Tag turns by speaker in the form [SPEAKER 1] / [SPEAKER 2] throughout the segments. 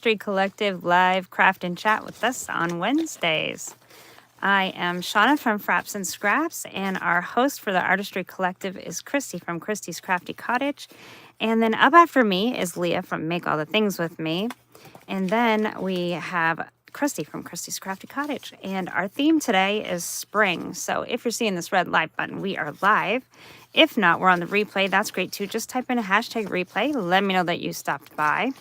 [SPEAKER 1] Artistry Collective live craft and chat with us on Wednesdays. I am Shauna from Frapps Scraps, and our host for the Artistry Collective is Christy from Christy's Crafty Cottage. And then up after me is Leah from Make All the Things With Me. And then we have Christy from Christy's Crafty Cottage. And our theme today is spring. So if you're seeing this red live button, we are live. If not, we're on the replay. That's great too. Just type in a hashtag replay. Let me know that you stopped by.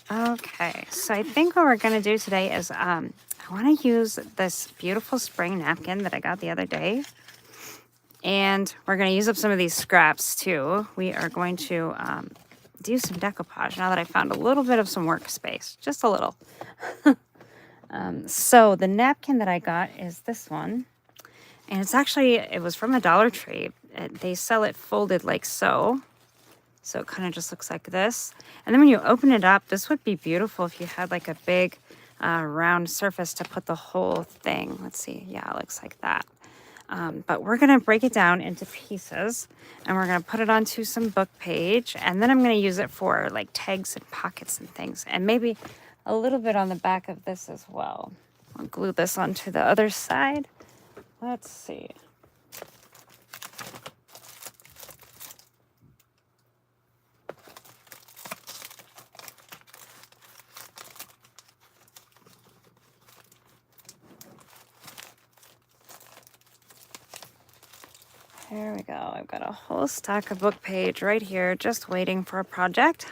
[SPEAKER 1] Okay, so I think what we're going to do today is I want to use this beautiful spring napkin that I got the other day. And we're going to use up some of these scraps too. We are going to do some decoupage now that I found a little bit of some workspace. Just a little. So the napkin that I got is this one. And it was from a Dollar Tree. They sell it folded like so. So it kind of just looks like this. And then when you open it up, this would be beautiful if you had like a big round surface to put the whole thing. Let's see. Yeah, it looks like that. But we're going to break it down into pieces and we're going to put it onto some book page. And then I'm going to use it for like tags and pockets and things. And maybe a little bit on the back of this as well. I'll glue this onto the other side. Let's see. There we go. I've got a whole stack of book page right here, just waiting for a project.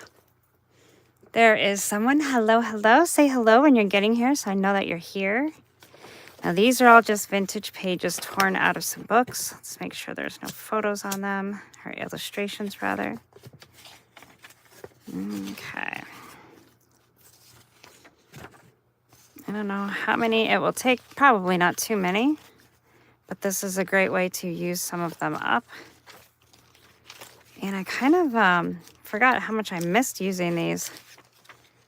[SPEAKER 1] There is someone. Hello, hello. Say hello when you're getting here so I know that you're here. Now, these are all just vintage pages torn out of some books. Let's make sure there's no photos on them, or illustrations, rather. Okay. I don't know how many it will take. Probably not too many. But this is a great way to use some of them up. And I kind of forgot how much I missed using these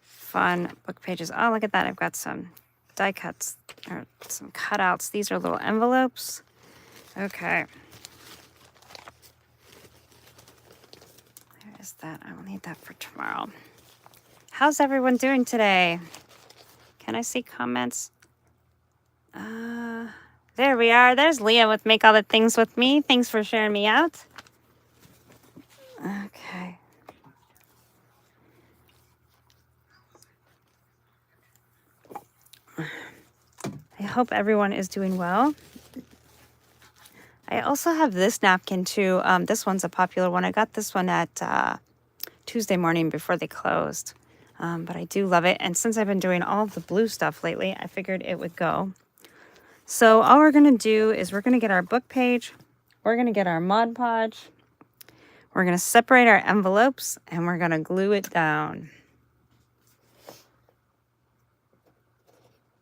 [SPEAKER 1] fun book pages. Oh, look at that. I've got some die cuts or some cutouts. These are little envelopes. Okay. There is that. I will need that for tomorrow. How's everyone doing today? Can I see comments? There we are. There's Leah with Make All the Things With Me. Thanks for sharing me out. Okay. I hope everyone is doing well. I also have this napkin too. This one's a popular one. I got this one at Tuesday morning before they closed. But I do love it. And since I've been doing all of the blue stuff lately, I figured it would go. So all we're going to do is we're going to get our book page. We're going to get our Mod Podge. We're going to separate our envelopes and we're going to glue it down.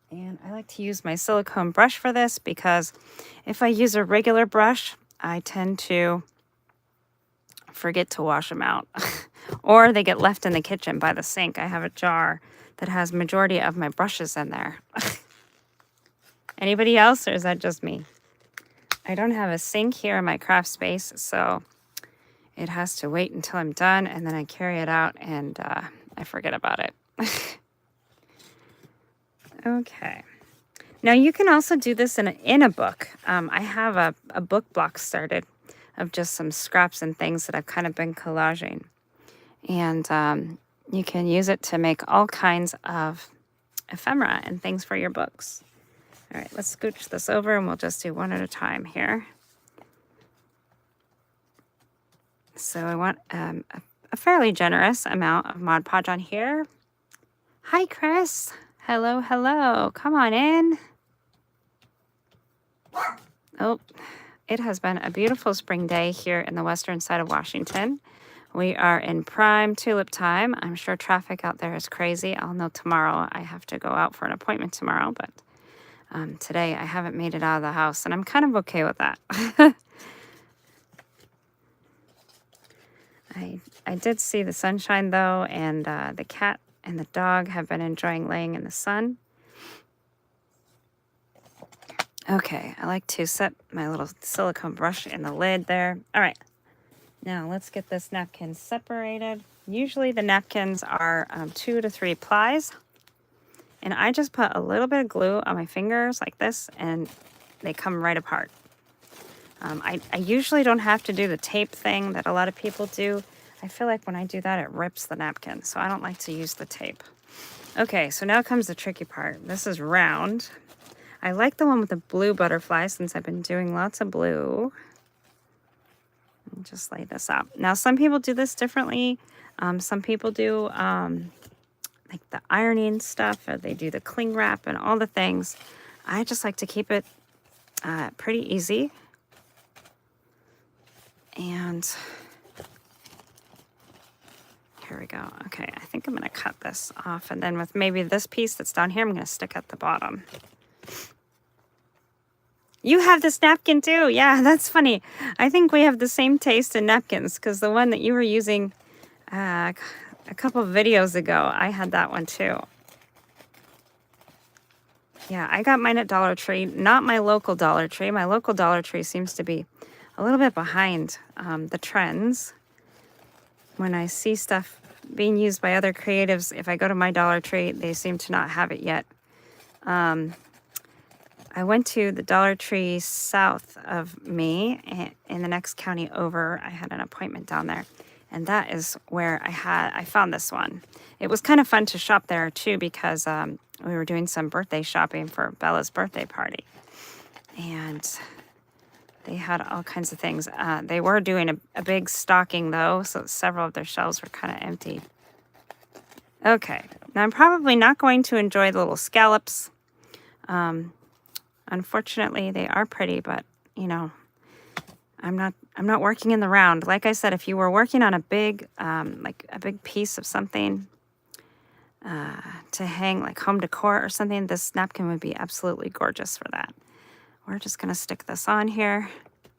[SPEAKER 1] And I like to use my silicone brush for this because if I use a regular brush, I tend to forget to wash them out. Or they get left in the kitchen by the sink. I have a jar that has majority of my brushes in there. Anybody else, or is that just me? I don't have a sink here in my craft space, so it has to wait until I'm done, and then I carry it out, and I forget about it. Okay. Now, you can also do this in a book. I have a book block started of just some scraps and things that I've kind of been collaging. And you can use it to make all kinds of ephemera and things for your books. All right, let's scooch this over and we'll just do one at a time here. So I want a fairly generous amount of Mod Podge on here. Hi, Chris. Hello, hello. Come on in. Oh, it has been a beautiful spring day here in the western side of Washington. We are in prime tulip time. I'm sure traffic out there is crazy. I'll know tomorrow. I have to go out for an appointment tomorrow, but today I haven't made it out of the house, and I'm kind of okay with that. I did see the sunshine, though, and the cat and the dog have been enjoying laying in the sun. Okay, I like to set my little silicone brush in the lid there. All right, now let's get this napkin separated. Usually the napkins are 2 to 3 plies, and I just put a little bit of glue on my fingers like this, and they come right apart. I usually don't have to do the tape thing that a lot of people do. I feel like when I do that, it rips the napkin, so I don't like to use the tape. Okay, so now comes the tricky part. This is round. I like the one with the blue butterfly since I've been doing lots of blue. Just lay this out. Now, some people do this differently. Some people do like the ironing stuff, or they do the cling wrap and all the things. I just like to keep it pretty easy. And here we go. Okay, I think I'm going to cut this off. And then with maybe this piece that's down here, I'm going to stick at the bottom. You have this napkin too. Yeah, that's funny. I think we have the same taste in napkins, because the one that you were using a couple of videos ago, I had that one too. Yeah, I got mine at Dollar Tree, not my local Dollar Tree. My local Dollar Tree seems to be a little bit behind the trends. When I see stuff being used by other creatives, if I go to my Dollar Tree, they seem to not have it yet. I went to the Dollar Tree south of me, in the next county over. I had an appointment down there, and that is where I found this one. It was kind of fun to shop there too, because we were doing some birthday shopping for Bella's birthday party, and they had all kinds of things. They were doing a big stocking though, so several of their shelves were kind of empty. Okay, now I'm probably not going to enjoy the little scallops. Unfortunately, they are pretty, but you know, I'm not working in the round. Like I said, if you were working on a big, like a big piece of something to hang, like home decor or something, this napkin would be absolutely gorgeous for that. We're just gonna stick this on here.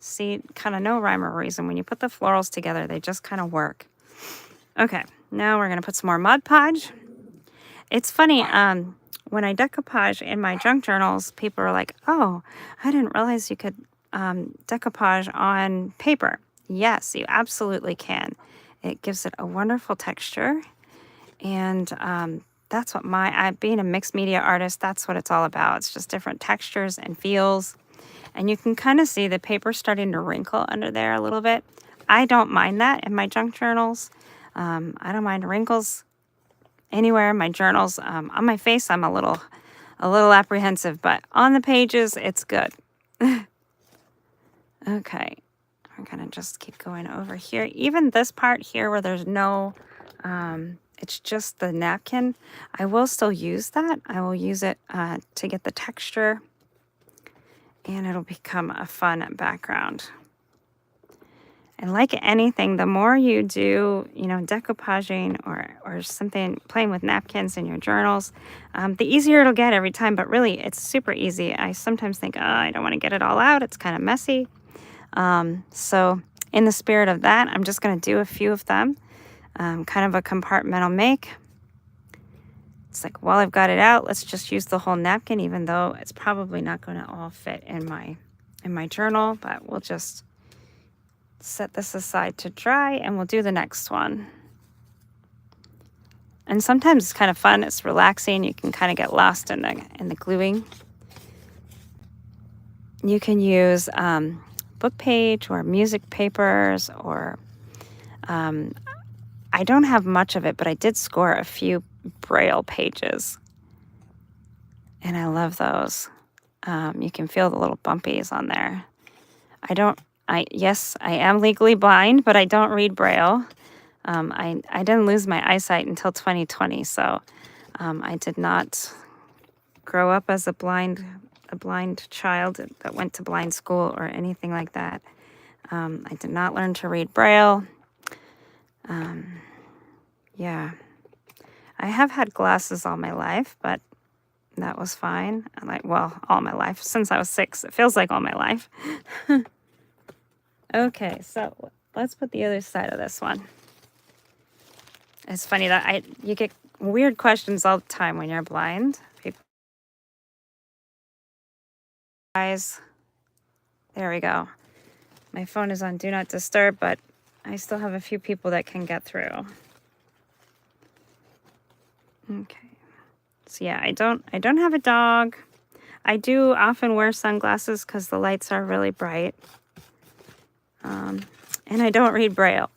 [SPEAKER 1] See, kind of no rhyme or reason. When you put the florals together, they just kind of work. Okay, now we're gonna put some more Mod Podge. It's funny, when I decoupage in my junk journals, people are like, oh, I didn't realize you could decoupage on paper. Yes, you absolutely can. It gives it a wonderful texture. And that's what being a mixed media artist, that's what it's all about. It's just different textures and feels. And you can kind of see the paper starting to wrinkle under there a little bit. I don't mind that in my junk journals. I don't mind wrinkles anywhere in my journals. On my face, I'm a little apprehensive, but on the pages, it's good. Okay, we're gonna just keep going over here. Even this part here where there's no, it's just the napkin, I will still use that. I will use it to get the texture, and it'll become a fun background. And like anything, the more you do, you know, decoupaging or something, playing with napkins in your journals, the easier it'll get every time. But really, it's super easy. I sometimes think, oh, I don't want to get it all out. It's kind of messy. So in the spirit of that, I'm just going to do a few of them, kind of a compartmental make. It's like, while I've got it out, let's just use the whole napkin, even though it's probably not going to all fit in my journal, but we'll just set this aside to dry, and we'll do the next one. And sometimes it's kind of fun. It's relaxing. You can kind of get lost in the gluing. You can use book page or music papers, or I don't have much of it, but I did score a few Braille pages, and I love those. You can feel the little bumpies on there. Yes, I am legally blind, but I don't read Braille. I didn't lose my eyesight until 2020, so I did not grow up as a blind child that went to blind school or anything like that. I did not learn to read Braille. Yeah, I have had glasses all my life, but that was fine. All my life, since I was 6. It feels like all my life. Okay, so let's put the other side of this one. It's funny that you get weird questions all the time when you're blind. Guys, there we go. My phone is on Do Not Disturb, but I still have a few people that can get through. Okay. So yeah, I don't have a dog. I do often wear sunglasses because the lights are really bright. And I don't read Braille.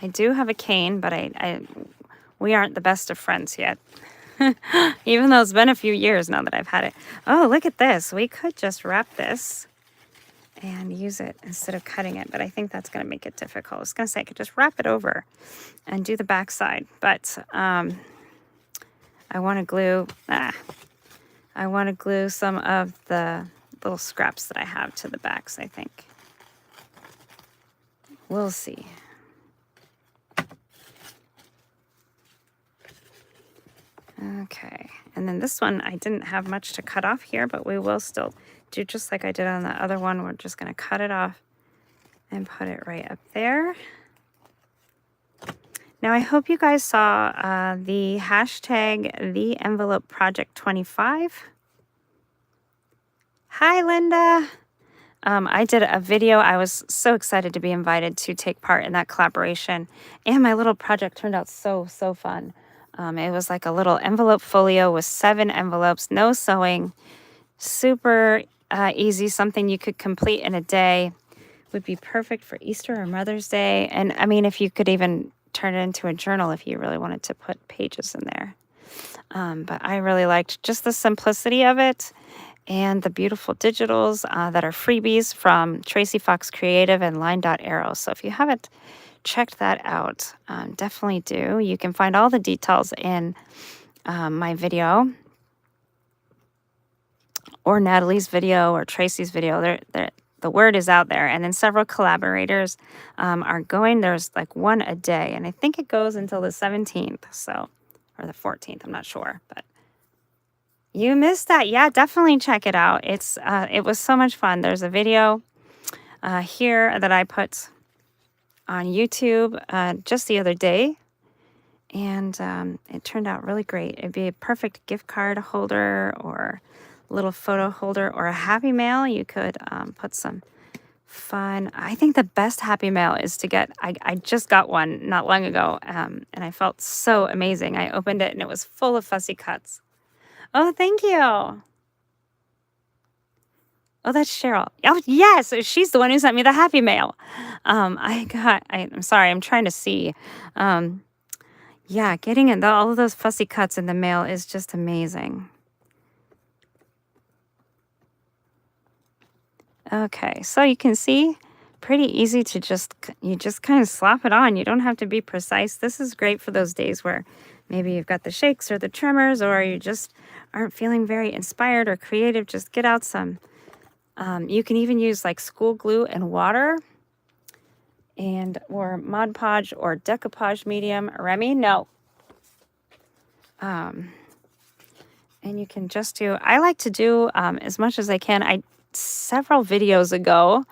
[SPEAKER 1] I do have a cane, but we aren't the best of friends yet. Even though it's been a few years now that I've had it. Oh, look at this. We could just wrap this and use it instead of cutting it, but I think that's going to make it difficult. I was going to say I could just wrap it over and do the back side, but I want to glue some of the little scraps that I have to the backs, I think. We'll see. Okay, and then this one, I didn't have much to cut off here, but we will still do just like I did on the other one. We're just going to cut it off and put it right up there. Now, I hope you guys saw the hashtag The Envelope Project 25. Hi, Linda. I did a video. I was so excited to be invited to take part in that collaboration. And my little project turned out so fun. It was like a little envelope folio with 7 envelopes, no sewing, super easy, something you could complete in a day. Would be perfect for Easter or Mother's Day. And I mean, if you could even turn it into a journal if you really wanted to put pages in there. But I really liked just the simplicity of it and the beautiful digitals that are freebies from Tracy Fox Creative and Line.Arrow. So if you haven't checked that out, definitely do. You can find all the details in my video or Natalie's video or Tracy's video. The word is out there. And then several collaborators are going. There's like one a day. And I think it goes until the 17th. So, or the 14th. I'm not sure. But you missed that. Yeah, definitely check it out. It was so much fun. There's a video here that I put on YouTube just the other day. And it turned out really great. It'd be a perfect gift card holder or little photo holder or a happy mail. You could put some fun. I think the best happy mail is to get, I just got one not long ago and I felt so amazing. I opened it and it was full of fussy cuts. Oh, thank you. Oh, that's Cheryl. Oh, yes, she's the one who sent me the happy mail. I'm sorry, I'm trying to see. Yeah, getting all of those fussy cuts in the mail is just amazing. Okay, so you can see, pretty easy to you just kind of slap it on. You don't have to be precise. This is great for those days where maybe you've got the shakes or the tremors or you just aren't feeling very inspired or creative. Just get out some. You can even use like school glue and water or Mod Podge or decoupage medium. Remy, no. And you can just I like to do as much as I can. Several videos ago,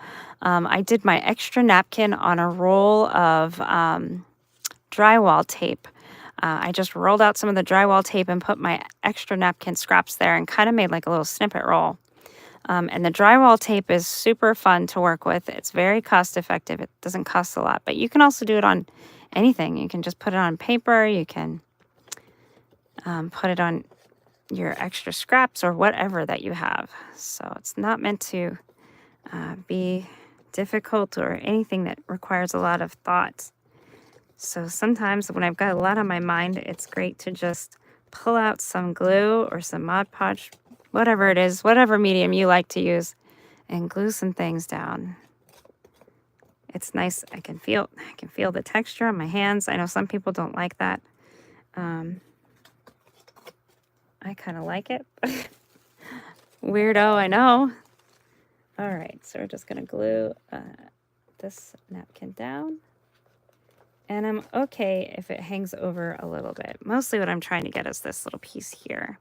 [SPEAKER 1] I did my extra napkin on a roll of drywall tape. I just rolled out some of the drywall tape and put my extra napkin scraps there and kind of made like a little snippet roll. And the drywall tape is super fun to work with. It's very cost effective. It doesn't cost a lot, but you can also do it on anything. You can just put it on paper. You can put it on your extra scraps or whatever that you have. So it's not meant to be difficult or anything that requires a lot of thought. So sometimes when I've got a lot on my mind, it's great to just pull out some glue or some Mod Podge, whatever it is, whatever medium you like to use, and glue some things down. It's nice. I can feel the texture on my hands. I know some people don't like that. I kind of like it. Weirdo, I know. All right, so we're just going to glue this napkin down. And I'm okay if it hangs over a little bit. Mostly what I'm trying to get is this little piece here.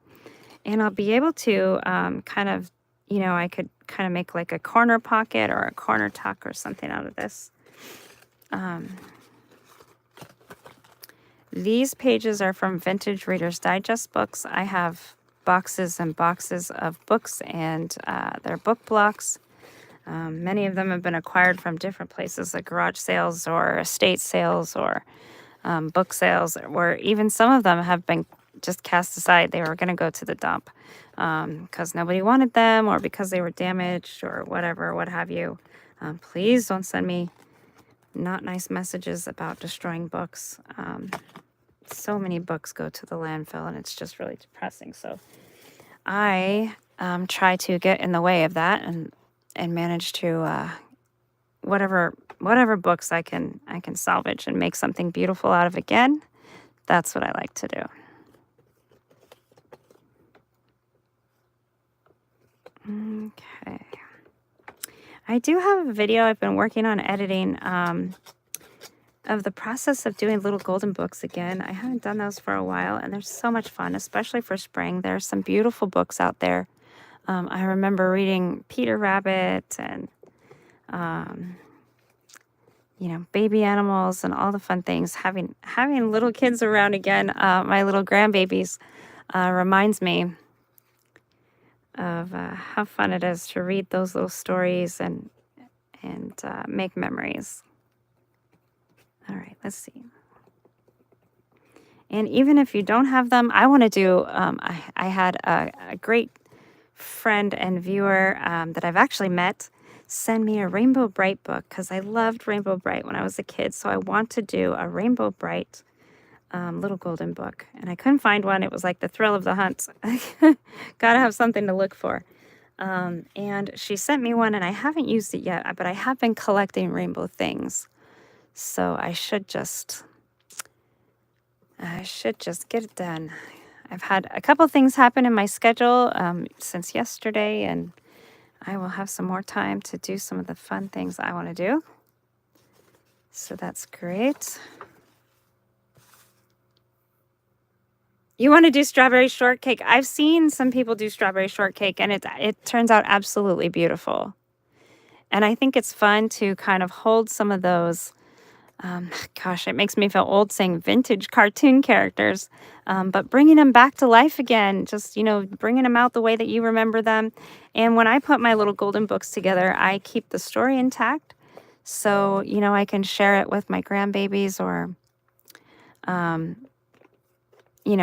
[SPEAKER 1] And I'll be able to kind of, I could kind of make like a corner pocket or a corner tuck or something out of this. These pages are from Vintage Reader's Digest books. I have boxes and boxes of books and they're book blocks. Many of them have been acquired from different places like garage sales or estate sales or book sales, or even some of them have been just cast aside. They were going to go to the dump because nobody wanted them, or because they were damaged, or whatever, what have you. Please don't send me not nice messages about destroying books. So many books go to the landfill, and it's just really depressing. So I try to get in the way of that and manage to whatever books I can salvage and make something beautiful out of again. That's what I like to do. Okay. I do have a video I've been working on editing of the process of doing little golden books again. I haven't done those for a while, and they're so much fun, especially for spring. There's some beautiful books out there. I remember reading Peter Rabbit and, baby animals and all the fun things. Having little kids around again, my little grandbabies, reminds me of how fun it is to read those little stories and make memories. All right, let's see. And even if you don't have them, I want to do, I had a great friend and viewer that I've actually met send me a Rainbow Bright book, because I loved Rainbow Bright when I was a kid. So I want to do a Rainbow Bright little golden book. And I couldn't find one. It was like the thrill of the hunt. Gotta have something to look for. And she sent me one, and I haven't used it yet, but I have been collecting rainbow things. So I should just get it done. I've had a couple things happen in my schedule since yesterday, and I will have some more time to do some of the fun things I want to do. So that's great. You want to do strawberry shortcake? I've seen some people do strawberry shortcake, and it turns out absolutely beautiful. And I think it's fun to kind of hold some of those, it makes me feel old saying vintage cartoon characters, but bringing them back to life again, just, bringing them out the way that you remember them. And when I put my little golden books together, I keep the story intact. So, I can share it with my grandbabies, or,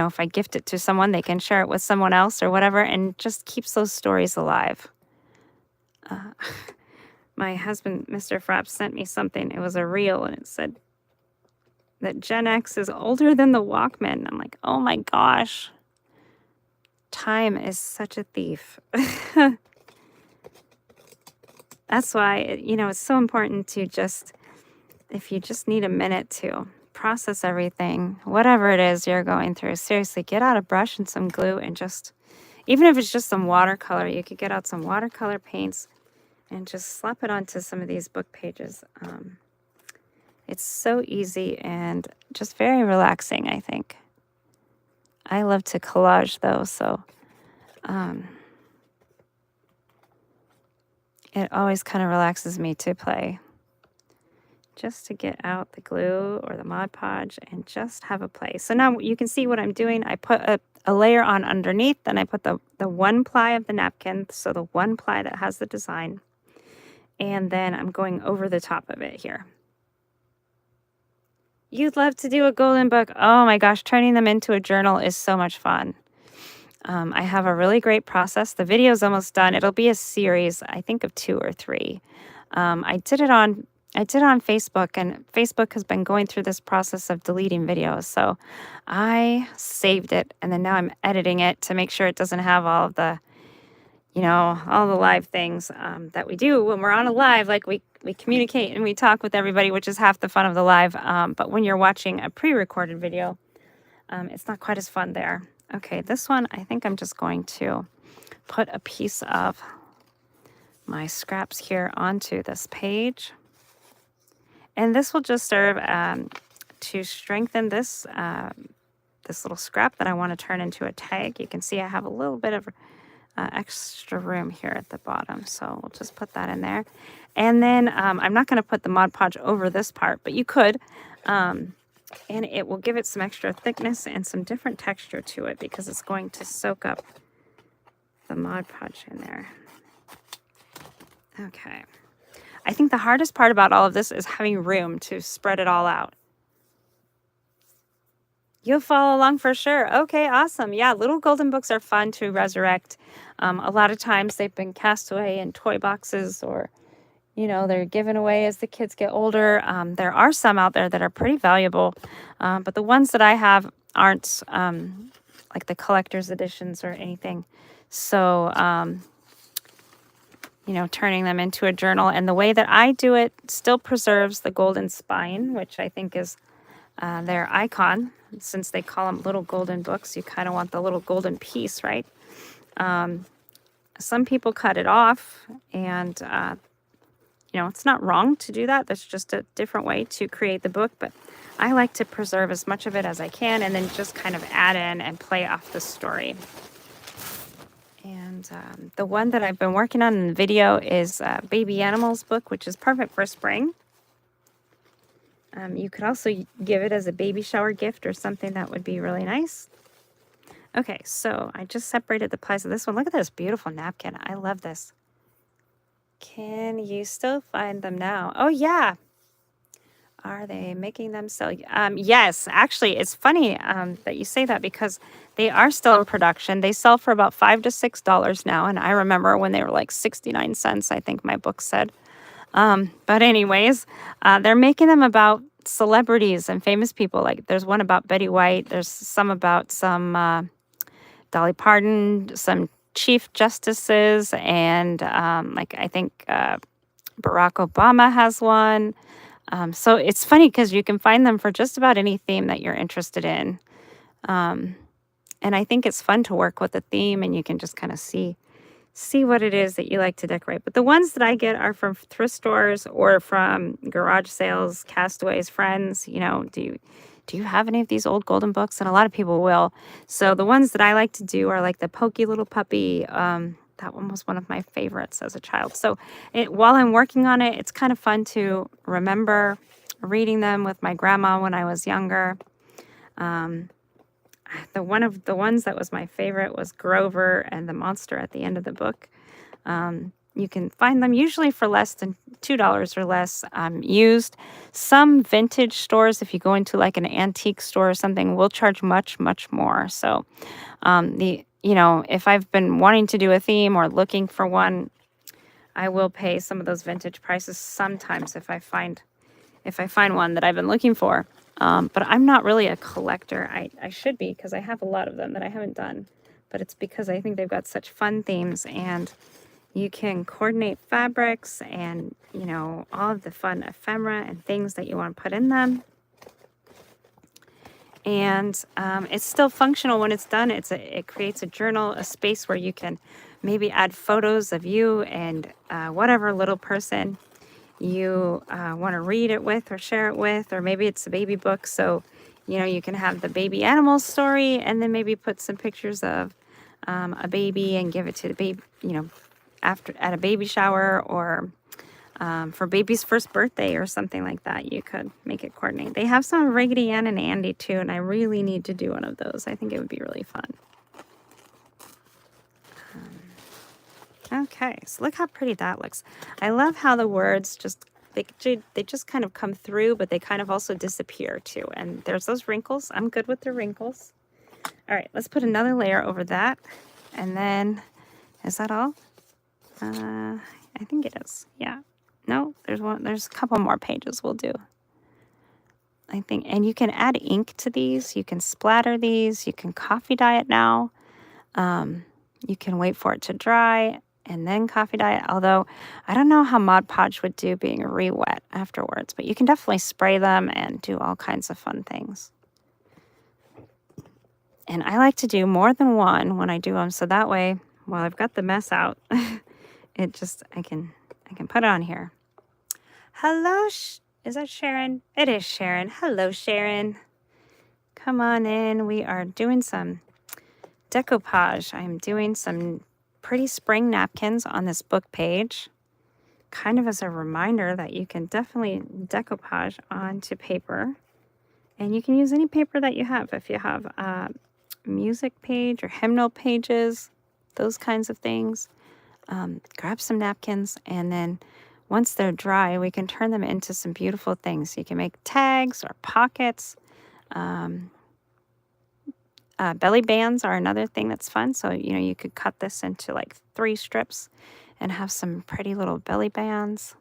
[SPEAKER 1] if I gift it to someone, they can share it with someone else or whatever, and just keeps those stories alive. My husband, Mr. Frapps, sent me something. It was a reel, and it said that Gen X is older than the Walkman. I'm like, oh my gosh. Time is such a thief. That's why, it's so important to if you just need a minute to process everything, whatever it is you're going through, seriously, get out a brush and some glue, and even if it's just some watercolor, you could get out some watercolor paints and just slap it onto some of these book pages. It's so easy and just very relaxing, I think. I love to collage, though, so it always kind of relaxes me to play. Just to get out the glue or the Mod Podge and just have a play. So now you can see what I'm doing. I put a layer on underneath, then I put the one ply of the napkin, so the one ply that has the design. And then I'm going over the top of it here. You'd love to do a golden book. Oh my gosh, turning them into a journal is so much fun. I have a really great process. The video's almost done. It'll be a series, I think, of 2 or 3. I did it on Facebook, and Facebook has been going through this process of deleting videos. So I saved it, and then now I'm editing it to make sure it doesn't have all of the, all the live things that we do when we're on a live. Like we communicate and we talk with everybody, which is half the fun of the live. But when you're watching a pre-recorded video, it's not quite as fun there. Okay, this one, I think I'm just going to put a piece of my scraps here onto this page. And this will just serve to strengthen this little scrap that I want to turn into a tag. You can see I have a little bit of extra room here at the bottom, so we'll just put that in there. And then I'm not going to put the Mod Podge over this part, but you could. And it will give it some extra thickness and some different texture to it, because it's going to soak up the Mod Podge in there. Okay. I think the hardest part about all of this is having room to spread it all out. You'll follow along for sure. Okay, awesome. Yeah, little golden books are fun to resurrect. A lot of times they've been cast away in toy boxes, or they're given away as the kids get older. There are some out there that are pretty valuable, but the ones that I have aren't like the collector's editions or anything. So, turning them into a journal. And the way that I do it still preserves the golden spine, which I think is their icon. Since they call them little golden books, you kind of want the little golden piece, right? Some people cut it off, and it's not wrong to do that. That's just a different way to create the book. But I like to preserve as much of it as I can, and then just kind of add in and play off the story. And the one that I've been working on in the video is Baby Animals book, which is perfect for spring. You could also give it as a baby shower gift or something that would be really nice. Okay, so I just separated the plies of this one. Look at this beautiful napkin. I love this. Can you still find them now? Oh, yeah. Are they making them sell? Yes, actually, it's funny that you say that, because they are still in production. They sell for about $5 to $6 now, and I remember when they were like 69 cents, I think my book said. But anyways, they're making them about celebrities and famous people. Like there's one about Betty White. There's some about some Dolly Parton, some chief justices, and I think Barack Obama has one. So it's funny because you can find them for just about any theme that you're interested in. And I think it's fun to work with a theme, and you can just kind of see what it is that you like to decorate. But the ones that I get are from thrift stores or from garage sales, castaways, friends. Do you have any of these old golden books? And a lot of people will. So the ones that I like to do are like the Pokey Little Puppy. That one was one of my favorites as a child. So while I'm working on it, it's kind of fun to remember reading them with my grandma when I was younger. One of the ones that was my favorite was Grover and the monster at the end of the book. You can find them usually for less than $2 or less used. Some vintage stores, if you go into like an antique store or something, will charge much, much more. So if I've been wanting to do a theme or looking for one, I will pay some of those vintage prices sometimes if I find one that I've been looking for. But I'm not really a collector. I should be, because I have a lot of them that I haven't done. But it's because I think they've got such fun themes, and you can coordinate fabrics and, all of the fun ephemera and things that you want to put in them. And it's still functional when it's done. It creates a journal, a space where you can maybe add photos of you and whatever little person you want to read it with or share it with, or maybe it's a baby book. So, you can have the baby animal story, and then maybe put some pictures of a baby and give it to the baby, after at a baby shower, or for baby's first birthday or something like that. You could make it coordinate. They have some Raggedy Ann and Andy too, and I really need to do one of those. I think it would be really fun. Okay, so look how pretty that looks. I love how the words they just kind of come through, but they kind of also disappear too. And there's those wrinkles. I'm good with the wrinkles. All right, let's put another layer over that. And then, is that all? I think it is. Yeah. No, there's a couple more pages we'll do, I think. And you can add ink to these. You can splatter these. You can coffee dye it now. You can wait for it to dry and then coffee dye it. Although I don't know how Mod Podge would do being re-wet afterwards, but you can definitely spray them and do all kinds of fun things. And I like to do more than one when I do them, so that way, while I've got the mess out, I can put it on here. Hello, is that Sharon? It is Sharon. Hello, Sharon. Come on in. We are doing some decoupage. I'm doing some pretty spring napkins on this book page, kind of as a reminder that you can definitely decoupage onto paper. And you can use any paper that you have. If you have a music page or hymnal pages, those kinds of things, grab some napkins, and then once they're dry, we can turn them into some beautiful things. You can make tags or pockets. belly bands are another thing that's fun. So, you know, you could cut this into like 3 strips and have some pretty little belly bands.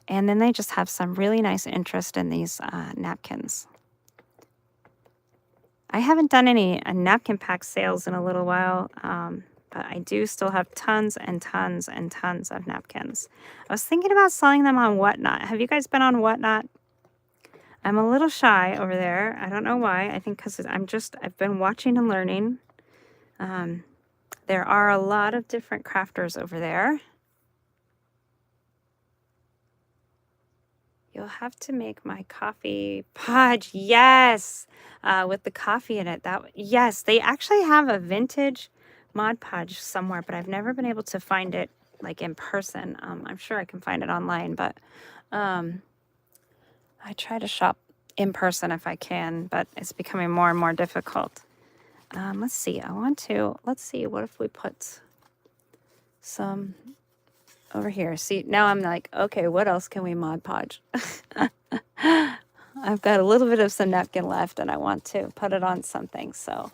[SPEAKER 1] And then they just have some really nice interest in these napkins. I haven't done any napkin pack sales in a little while, but I do still have tons and tons and tons of napkins. I was thinking about selling them on Whatnot. Have you guys been on Whatnot? I'm a little shy over there. I don't know why. I think because I've been watching and learning. There are a lot of different crafters over there. You'll have to make my coffee podge. Yes, with the coffee in it. Yes, they actually have a vintage Mod Podge somewhere, but I've never been able to find it like in person. I'm sure I can find it online, but I try to shop in person if I can, but it's becoming more and more difficult. Let's see. Let's see. What if we put some over here? See, now I'm like, okay, what else can we Mod Podge? I've got a little bit of some napkin left and I want to put it on something. So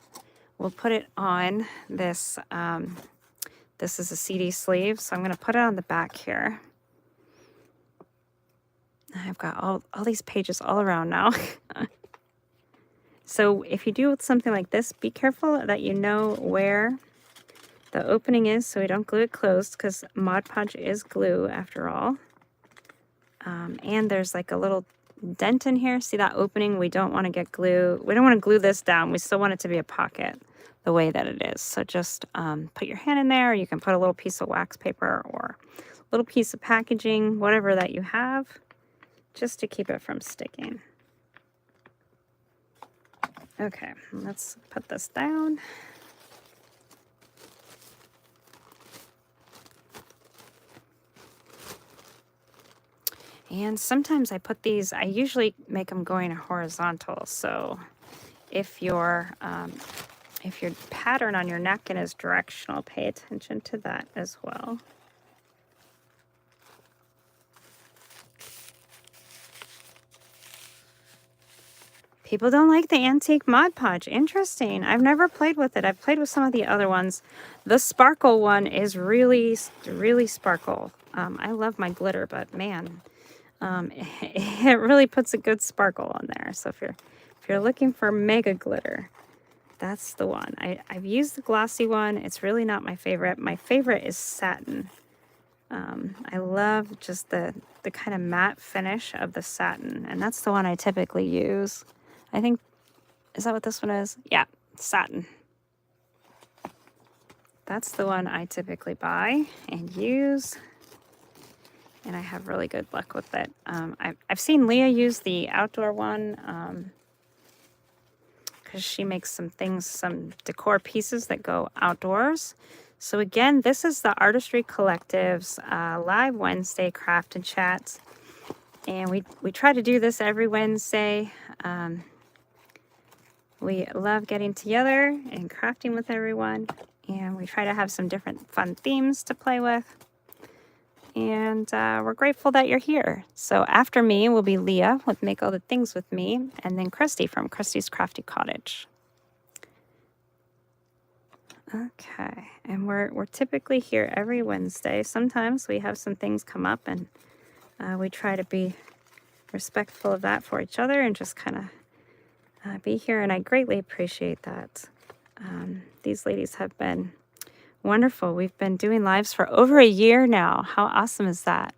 [SPEAKER 1] we'll put it on this. This is a CD sleeve. So I'm going to put it on the back here. I've got all these pages all around now. So if you do something like this, be careful that you know where the opening is so we don't glue it closed, because Mod Podge is glue after all. And there's like a little dent in here. See that opening? We don't want to get glue. We don't want to glue this down. We still want it to be a pocket the way that it is. So just put your hand in there. You can put a little piece of wax paper or a little piece of packaging, whatever that you have, just to keep it from sticking. Okay, let's put this down. And sometimes I put these, I usually make them going horizontal. So if your pattern on your napkin is directional, pay attention to that as well. People don't like the antique Mod Podge. Interesting. I've never played with it. I've played with some of the other ones. The sparkle one is really, really sparkle. I love my glitter, but man, it really puts a good sparkle on there. So if you're looking for mega glitter, that's the one. I've used the glossy one. It's really not my favorite. My favorite is satin. I love just the kind of matte finish of the satin, and that's the one I typically use. I think, is that what this one is? Yeah, satin. That's the one I typically buy and use, and I have really good luck with it. I've seen Leah use the outdoor one because she makes some decor pieces that go outdoors. So again, this is the Artistry Collective's live Wednesday craft and chats, and we try to do this every Wednesday. We love getting together and crafting with everyone, and we try to have some different fun themes to play with. And we're grateful that you're here. So after me will be Leah with Make All the Things With Me, and then Christy from Christy's Crafty Cottage. Okay, and we're typically here every Wednesday. Sometimes we have some things come up, and we try to be respectful of that for each other and just kind of be here, and I greatly appreciate that. These ladies have been wonderful. We've been doing lives for over a year now. How awesome is that?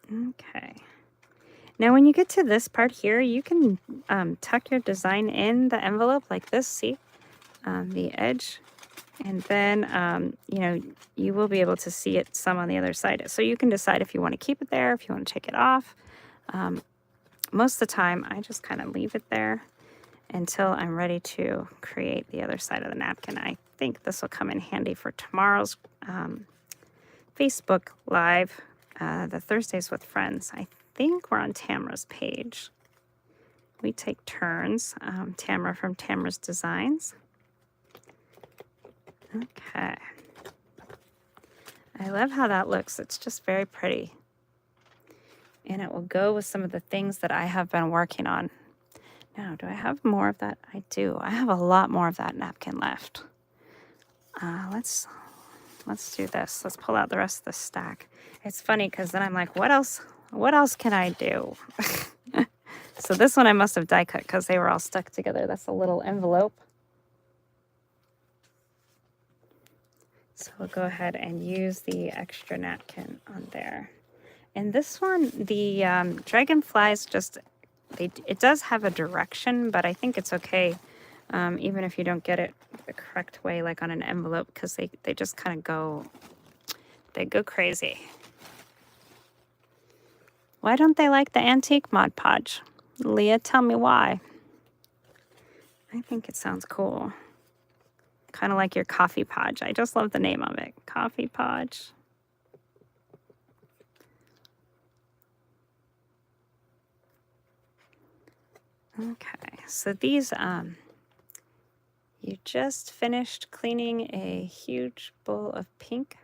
[SPEAKER 1] Okay. Now when you get to this part here, you can tuck your design in the envelope like this, see? The edge. And then, you know, you will be able to see it some on the other side. So you can decide if you want to keep it there, if you want to take it off. Most of the time, I just kind of leave it there until I'm ready to create the other side of the napkin. I think this will come in handy for tomorrow's Facebook Live, the Thursdays with Friends. I think we're on Tamara's page. We take turns. Tamara from Tamara's Designs. Okay. I love how that looks. It's just very pretty. and it will go with some of the things that I have been working on. Now, do I have more of that? I do. I have a lot more of that napkin left. Let's do this. Let's pull out the rest of the stack. It's funny because then I'm like, what else? What else can I do? So this one I must have die cut because they were all stuck together. That's a little envelope. So we'll go ahead and use the extra napkin on there. And this one, the dragonflies just, it does have a direction, but I think it's okay, even if you don't get it the correct way, like on an envelope, because they just kind of go, they go crazy. Why don't they like the antique Mod Podge? Leah, tell me why. I think it sounds cool. Kind of like your Coffee Podge. I just love the name of it. Coffee Podge. Okay, so these, you just finished cleaning a huge bowl of pink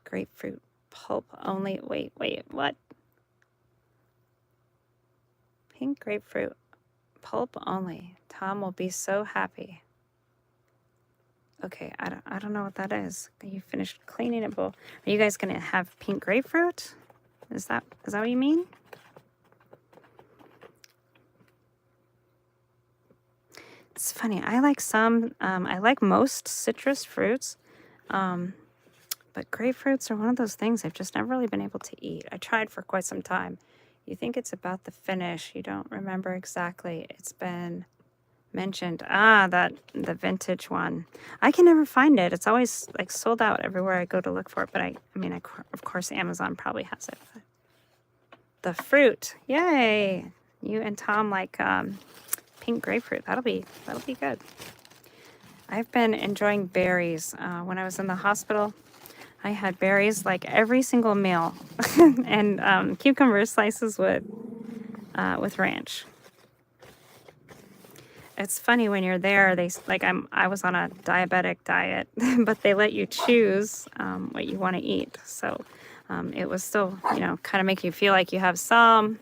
[SPEAKER 1] grapefruit pulp only. Wait, what? Pink grapefruit pulp only. Tom will be so happy. Okay, I don't know what that is. You finished cleaning a bowl. Are you guys gonna have pink grapefruit? Is that what you mean? It's funny. I like some. I like most citrus fruits, but grapefruits are one of those things I've just never really been able to eat. I tried for quite some time. You think it's about the finish. You don't remember exactly. It's been mentioned. The vintage one. I can never find it. It's always like sold out everywhere I go to look for it. But I mean, of course, Amazon probably has it. The fruit. Yay! You and Tom like pink grapefruit. That'll be good. I've been enjoying berries. When I was in the hospital, I had berries like every single meal, and cucumber slices with ranch. It's funny when you're there. I was on a diabetic diet, but they let you choose what you want to eat. So it was still, kind of make you feel like you have some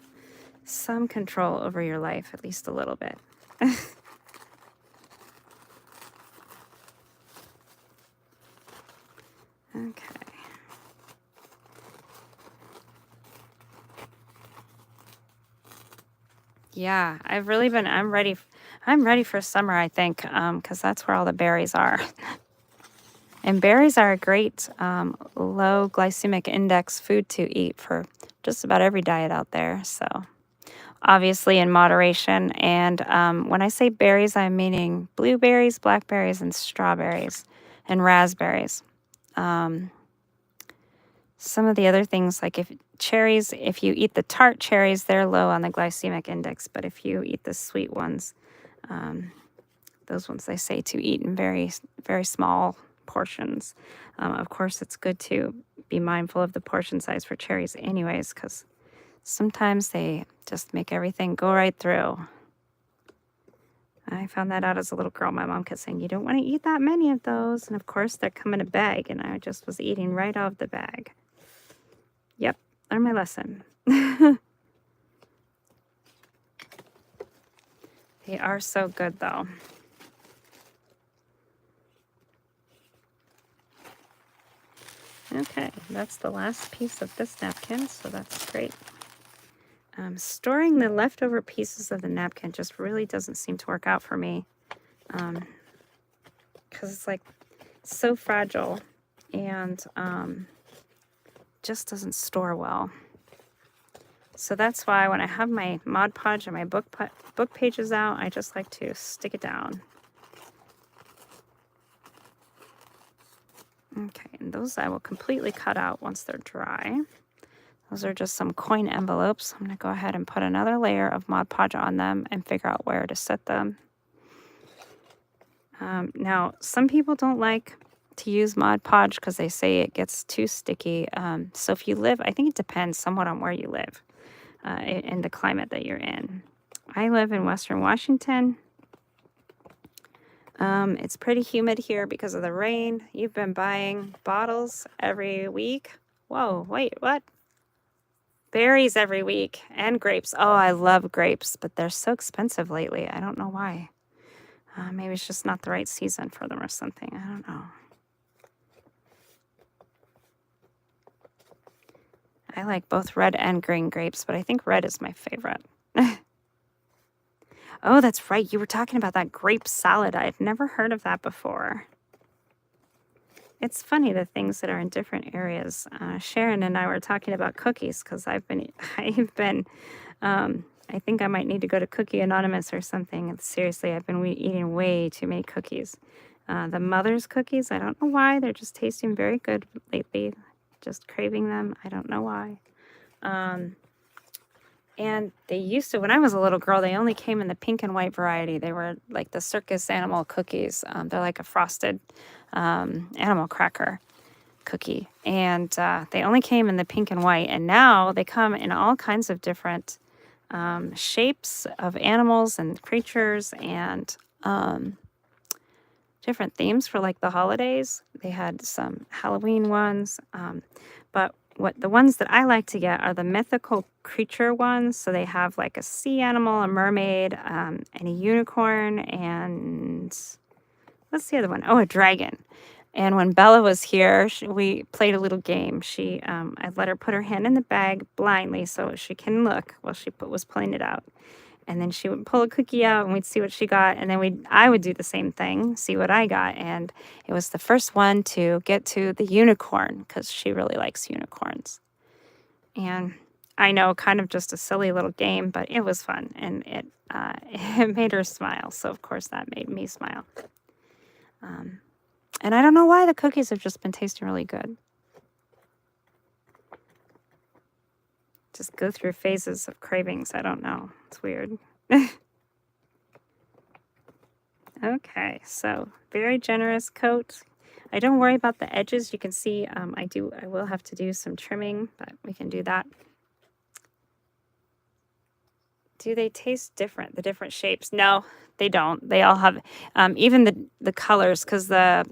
[SPEAKER 1] control over your life, at least a little bit. Okay. Yeah, I'm ready for summer, I think, because that's where all the berries are. And berries are a great low glycemic index food to eat for just about every diet out there. So obviously in moderation. And when I say berries, I'm meaning blueberries, blackberries, and strawberries, and raspberries. Some of the other things, like cherries, if you eat the tart cherries, they're low on the glycemic index. But if you eat the sweet ones, those ones they say to eat in very, very small portions. Of course, it's good to be mindful of the portion size for cherries anyways, because sometimes they just make everything go right through. I found that out as a little girl. My mom kept saying, you don't want to eat that many of those. And of course, they come in a bag, and I just was eating right out of the bag. Yep, learned my lesson. They are so good, though. Okay, that's the last piece of this napkin, so that's great. Storing the leftover pieces of the napkin just really doesn't seem to work out for me, because it's like so fragile and just doesn't store well. So that's why when I have my Mod Podge and my book pages out, I just like to stick it down. Okay, and those I will completely cut out once they're dry. Those are just some coin envelopes. I'm going to go ahead and put another layer of Mod Podge on them and figure out where to set them. Now, some people don't like to use Mod Podge because they say it gets too sticky. So if you live, I think it depends somewhat on where you live and the climate that you're in. I live in Western Washington. It's pretty humid here because of the rain. You've been buying bottles every week. Whoa, wait, what? Berries every week and grapes. Oh, I love grapes, but they're so expensive lately. I don't know why. Maybe it's just not the right season for them or something. I don't know. I like both red and green grapes, but I think red is my favorite. Oh, that's right. You were talking about that grape salad. I had never heard of that before. It's funny the things that are in different areas. Sharon and I were talking about cookies because I think I might need to go to Cookie Anonymous or something. And seriously, I've been eating way too many cookies. The Mother's cookies, I don't know why. They're just tasting very good lately. Just craving them. I don't know why. And they used to, when I was a little girl, they only came in the pink and white variety. They were like the circus animal cookies. They're like a frosted animal cracker cookie. And they only came in the pink and white. And now they come in all kinds of different shapes of animals and creatures and different themes for like the holidays. They had some Halloween ones. But the ones that I like to get are the mythical creature ones. So they have like a sea animal, a mermaid, and a unicorn, and what's the other one? Oh, a dragon. And when Bella was here, we played a little game. I let her put her hand in the bag blindly so she can look while she was pulling it out. And then she would pull a cookie out and we'd see what she got. And then I would do the same thing, see what I got. And it was the first one to get to the unicorn because she really likes unicorns. And I know, kind of just a silly little game, but it was fun. And it made her smile. So, of course, that made me smile. And I don't know why the cookies have just been tasting really good. Just go through phases of cravings. I don't know. It's weird. Okay, so very generous coat. I don't worry about the edges. You can see I will have to do some trimming, but we can do that. Do they taste different, the different shapes? No, they don't. They all have, even the colors, because the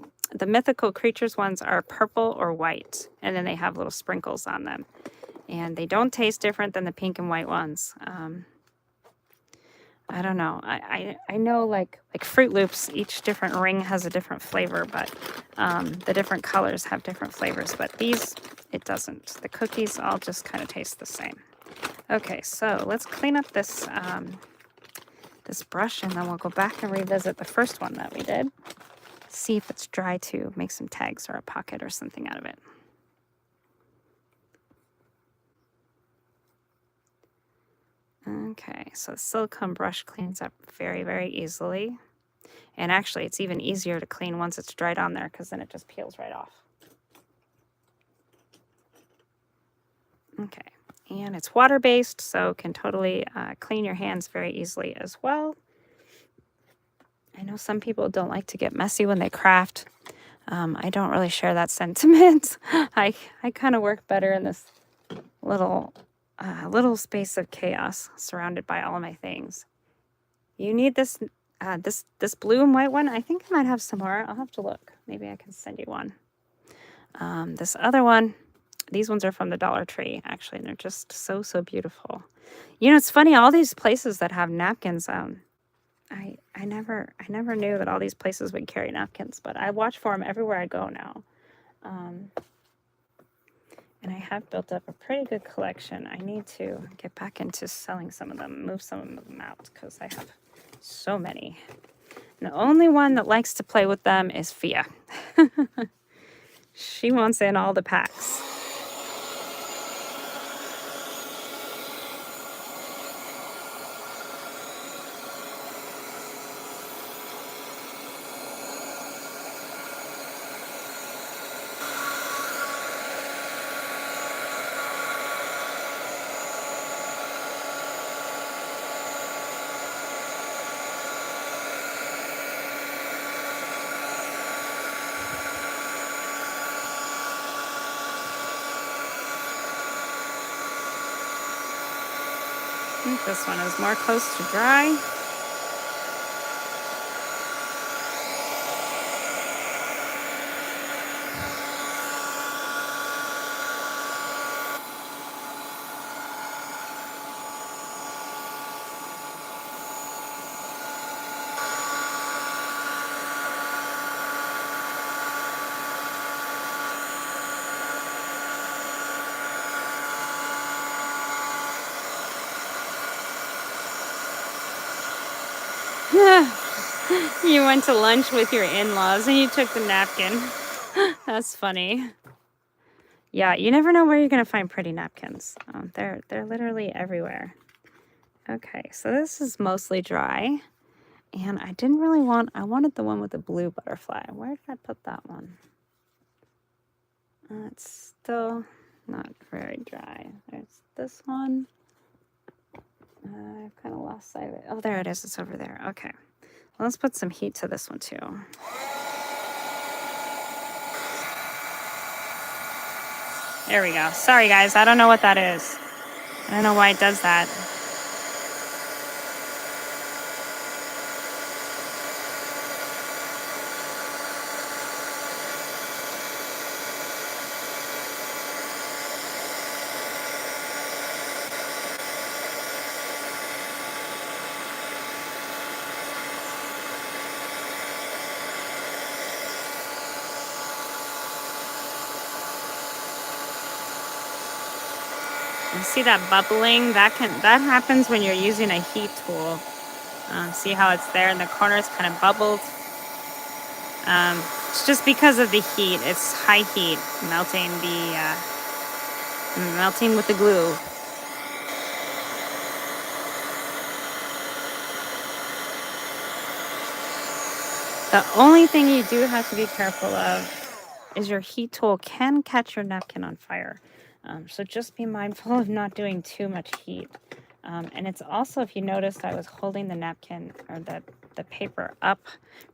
[SPEAKER 1] mythical creatures ones are purple or white, and then they have little sprinkles on them. And they don't taste different than the pink and white ones. I don't know. I know like Fruit Loops, each different ring has a different flavor, but the different colors have different flavors. But these, it doesn't. The cookies all just kind of taste the same. Okay, so let's clean up this this brush, and then we'll go back and revisit the first one that we did. See if it's dry to make some tags or a pocket or something out of it. Okay, so the silicone brush cleans up very, very easily. And actually, it's even easier to clean once it's dried on there because then it just peels right off. Okay, and it's water-based, so can totally clean your hands very easily as well. I know some people don't like to get messy when they craft. I don't really share that sentiment. I kind of work better in this little space of chaos surrounded by all of my things. You need this this blue and white one. I think I might have some more. I'll have to look. Maybe I can send you one. This other one, these ones are from the Dollar Tree, actually, and they're just so beautiful. You know, it's funny, all these places that have napkins, I never knew that all these places would carry napkins, but I watch for them everywhere I go now. And I have built up a pretty good collection. I need to get back into selling some of them, move some of them out, because I have so many. And the only one that likes to play with them is Fia. She wants in all the packs. I think this one is more close to dry. You went to lunch with your in-laws and you took the napkin. That's funny. Yeah, you never know where you're gonna find pretty napkins. They're literally everywhere. Okay, so this is mostly dry. And I didn't really want, I wanted the one with the blue butterfly. Where did I put that one? It's still not very dry. There's this one. I've kind of lost sight of it. Oh, there it is. It's over there. Okay. Well, let's put some heat to this one too. There we go. Sorry, guys. I don't know what that is. I don't know why it does that. You see that bubbling? That happens when you're using a heat tool. See how it's there in the corners, kind of bubbled. It's just because of the heat. It's high heat, melting with the glue. The only thing you do have to be careful of is your heat tool can catch your napkin on fire. So just be mindful of not doing too much heat. And it's also, if you noticed, I was holding the napkin or the paper up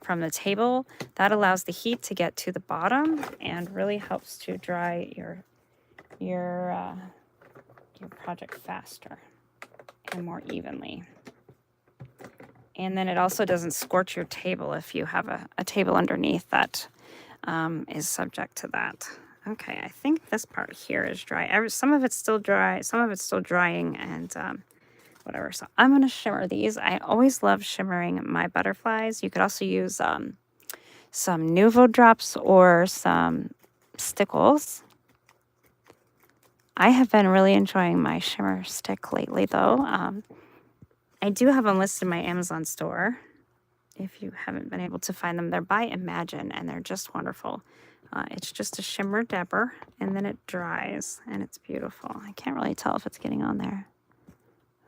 [SPEAKER 1] from the table. That allows the heat to get to the bottom and really helps to dry your project faster and more evenly. And then it also doesn't scorch your table if you have a table underneath that is subject to that. Okay, I think this part here is dry. Some of it's still dry, some of it's still drying, and whatever. So I'm going to shimmer these. I always love shimmering my butterflies. You could also use some Nuvo drops or some stickles. I have been really enjoying my shimmer stick lately, though. I do have them listed in my Amazon store. If you haven't been able to find them, they're by Imagine, and they're just wonderful. It's just a shimmer dapper, and then it dries, and it's beautiful. I can't really tell if it's getting on there.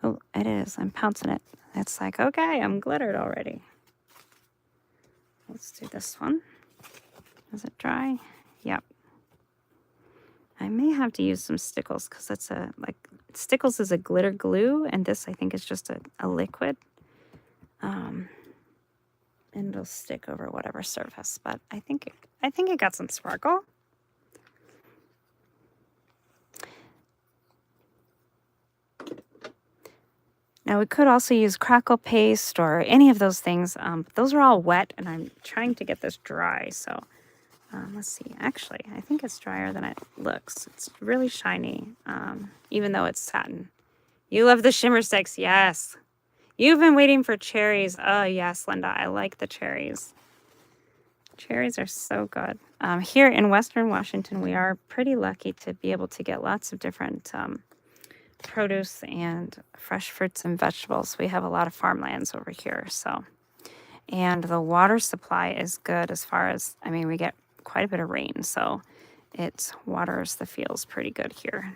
[SPEAKER 1] Oh, it is. I'm pouncing it. It's like, okay, I'm glittered already. Let's do this one. Is it dry? Yep. I may have to use some stickles because it's stickles is a glitter glue, and this I think is just a liquid. And it'll stick over whatever surface, but I think it got some sparkle. Now we could also use crackle paste or any of those things. But those are all wet, and I'm trying to get this dry. So let's see. Actually, I think it's drier than it looks. It's really shiny, even though it's satin. You love the shimmer sticks, yes. You've been waiting for cherries. Oh, yes, Linda. I like the cherries. Cherries are so good. Here in Western Washington, we are pretty lucky to be able to get lots of different produce and fresh fruits and vegetables. We have a lot of farmlands over here. And the water supply is good as far as, we get quite a bit of rain. So it waters the fields pretty good here.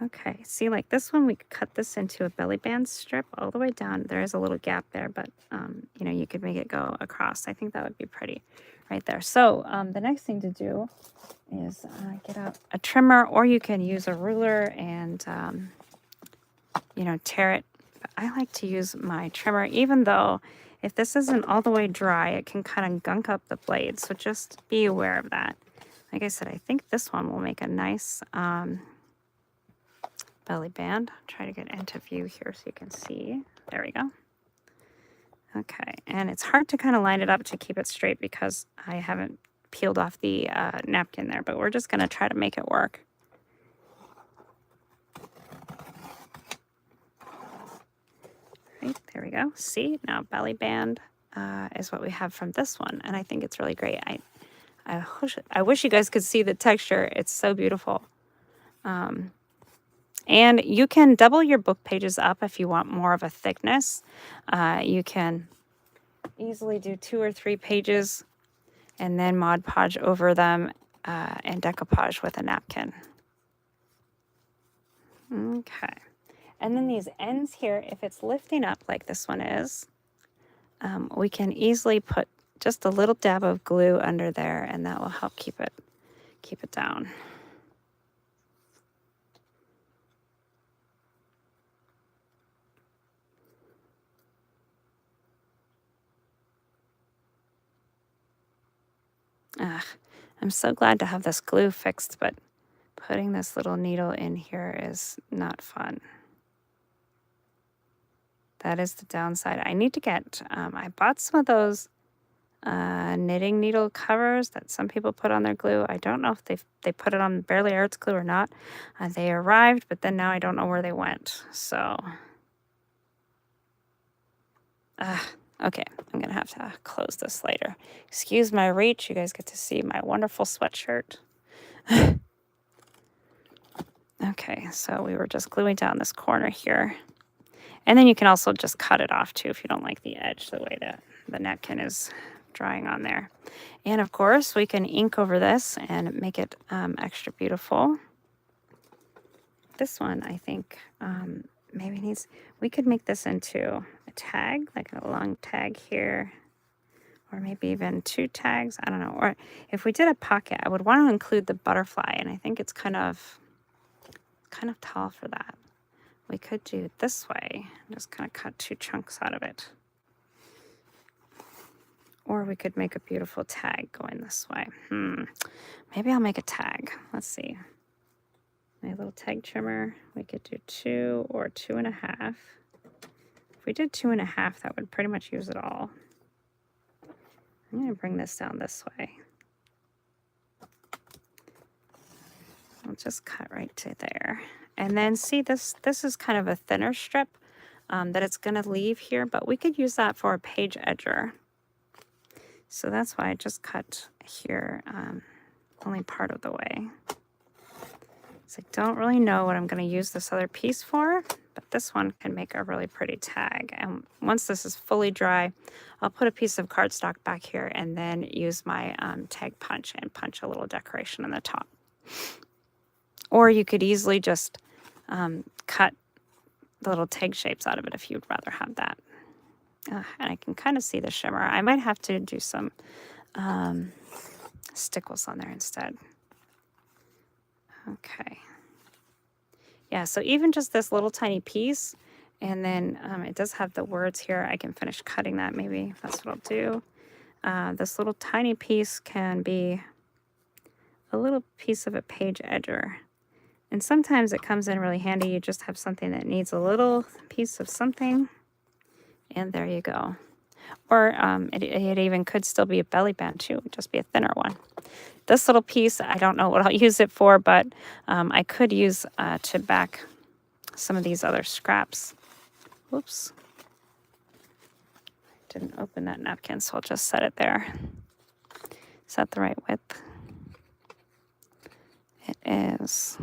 [SPEAKER 1] Okay, see, like this one, we could cut this into a belly band strip all the way down. There is a little gap there, but, you could make it go across. I think that would be pretty right there. So the next thing to do is get out a trimmer, or you can use a ruler and, tear it. But I like to use my trimmer, even though if this isn't all the way dry, it can kind of gunk up the blade. So just be aware of that. Like I said, I think this one will make a nice... belly band. Try to get into view here so you can see. There we go. Okay, and it's hard to kind of line it up to keep it straight because I haven't peeled off the napkin there, but we're just going to try to make it work. Right, there we go. See, now belly band is what we have from this one, and I think it's really great. I wish you guys could see the texture. It's so beautiful. And you can double your book pages up if you want more of a thickness. You can easily do 2 or 3 pages and then Mod Podge over them and decoupage with a napkin. Okay. And then these ends here, if it's lifting up like this one is, we can easily put just a little dab of glue under there, and that will help keep it down. I'm so glad to have this glue fixed, but putting this little needle in here is not fun. That is the downside. I need to get, I bought some of those knitting needle covers that some people put on their glue. I don't know if they put it on Barely Arts glue or not. They arrived, but then now I don't know where they went. So, okay, I'm going to have to close this later. Excuse my reach. You guys get to see my wonderful sweatshirt. Okay, so we were just gluing down this corner here. And then you can also just cut it off too if you don't like the edge, the way that the napkin is drying on there. And of course, we can ink over this and make it extra beautiful. This one, I think, maybe needs, we could make this into a tag, like a long tag here, or maybe even 2 tags. I don't know. Or if we did a pocket, I would want to include the butterfly, and I think it's kind of tall for that. We could do it this way, just kind of cut 2 chunks out of it. Or we could make a beautiful tag going this way. Maybe I'll make a tag. Let's see. My little tag trimmer, we could do 2 or 2.5. If we did 2.5, that would pretty much use it all. I'm going to bring this down this way. I'll just cut right to there. And then see, this is kind of a thinner strip that it's going to leave here, but we could use that for a page edger. So that's why I just cut here only part of the way. So I don't really know what I'm going to use this other piece for, but this one can make a really pretty tag. And once this is fully dry, I'll put a piece of cardstock back here and then use my tag punch and punch a little decoration on the top. Or you could easily just cut the little tag shapes out of it if you'd rather have that. And I can kind of see the shimmer. I might have to do some stickles on there instead. Okay. Yeah, so even just this little tiny piece, and then it does have the words here. I can finish cutting that maybe. That's what I'll do. This little tiny piece can be a little piece of a page edger. And sometimes it comes in really handy. You just have something that needs a little piece of something. And there you go. Or it even could still be a belly band too, just be a thinner one. This little piece, I don't know what I'll use it for, but I could use to back some of these other scraps. Whoops. Didn't open that napkin, so I'll just set it there. Is that the right width? It is.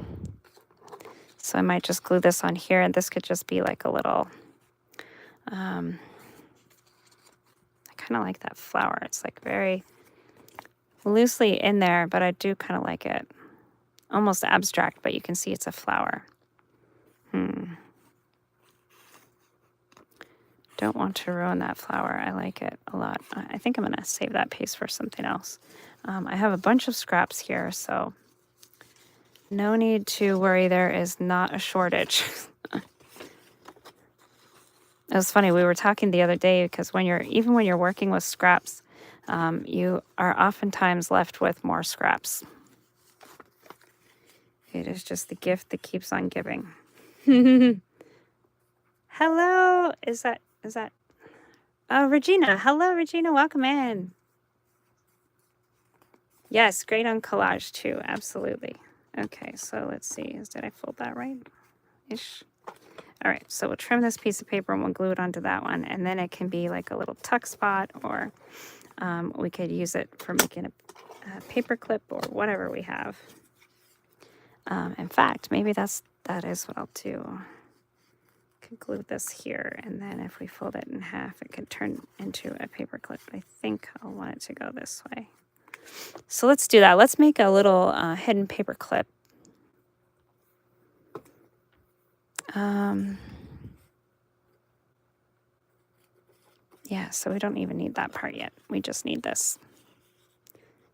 [SPEAKER 1] So I might just glue this on here, and this could just be like a little, I kind of like that flower. It's like very loosely in there, but I do kind of like it. Almost abstract, but you can see it's a flower. Don't want to ruin that flower. I like it a lot. I think I'm going to save that piece for something else. I have a bunch of scraps here, so no need to worry. There is not a shortage. It was funny. We were talking the other day because even when you're working with scraps, you are oftentimes left with more scraps. It is just the gift that keeps on giving. Hello. Is that? Oh, Regina. Hello, Regina. Welcome in. Yes, great on collage too. Absolutely. Okay, so let's see. Did I fold that right? Ish. All right, so we'll trim this piece of paper and we'll glue it onto that one. And then it can be like a little tuck spot, or we could use it for making a paper clip or whatever we have. In fact, maybe that's that is what I'll do. Could glue this here, and then if we fold it in half, it could turn into a paper clip. I think I'll want it to go this way. So let's do that. Let's make a little hidden paper clip. Yeah, so we don't even need that part yet. We just need this.